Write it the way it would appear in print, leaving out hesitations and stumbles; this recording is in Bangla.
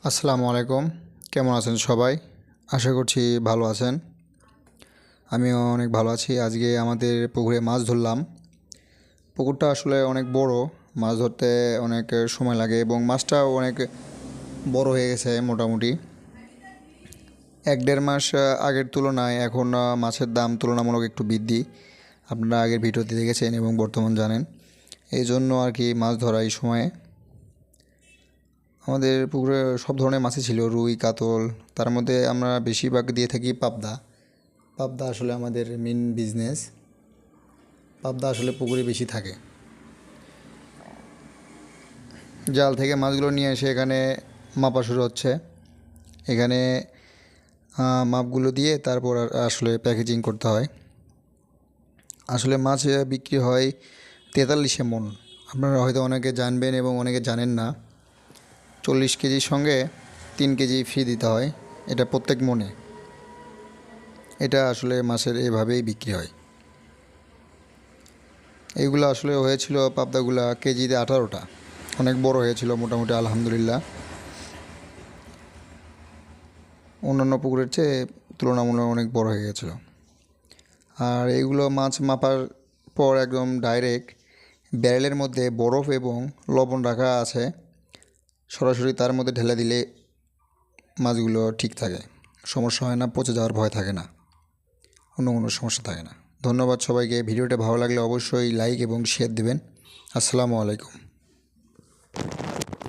আসসালামু আলাইকুম। কেমন আছেন সবাই? আশা করছি ভালো আছেন। আমিও অনেক ভালো আছি। আজকে আমাদের পুকুরে মাছ ধরলাম। পুকুরটা আসলে অনেক বড়। মাছ ধরতে অনেক সময় লাগে এবং মাছটাও অনেক বড় হয়ে গেছে মোটামুটি। 1-1.5 মাস আগের তুলনায় এখন মাছের দাম তুলনামূলক একটু বৃদ্ধি। আপনারা আগের ভিডিওতে দেখেছেন এবং বর্তমান জানেন। এই জন্য আর কি মাছ ধরা এই সময়ে। আমাদের পুকুরে সব ধরনের মাছই ছিল, রুই, কাতল। তার মধ্যে আমরা বেশিরভাগ দিয়ে থাকি পাবদা। পাবদা আসলে আমাদের মেন বিজনেস। পাবদা আসলে পুকুরে বেশি থাকে। জাল থেকে মাছগুলো নিয়ে এসে এখানে মাপা শুরু হচ্ছে। এখানে মাপগুলো দিয়ে তারপর আসলে প্যাকেজিং করতে হয়। আসলে মাছ বিক্রি হয় 43 মণ। আপনারা হয়তো অনেকে জানবেন এবং অনেকে জানেন না। 40 কেজির সঙ্গে 3 কেজি ফ্রি দিতে হয়, এটা প্রত্যেক মণে। এটা আসলে মাছের এভাবেই বিক্রি হয়। এইগুলো আসলে হয়েছিল পাবদাগুলা কেজিতে 18টা। অনেক বড় হয়েছিল মোটামুটি, আলহামদুলিল্লাহ। অন্যান্য পুকুরের চেয়ে তুলনামূলক অনেক বড় হয়ে গেছিলো। আর এইগুলো মাছ মাপার পর একদম ডাইরেক্ট ব্যারেলের মধ্যে বরফ এবং লবণ রাখা আছে, সরাসরি তার মধ্যে ঢেলে দিলে মাছগুলো ঠিক থাকে, সমস্যা হয় না, পচে যাওয়ার ভয় থাকে না, অন্য কোনো সমস্যা থাকে না। ধন্যবাদ সবাইকে। ভিডিওটা ভালো লাগলে অবশ্যই লাইক এবং শেয়ার দেবেন। আসসালামু আলাইকুম।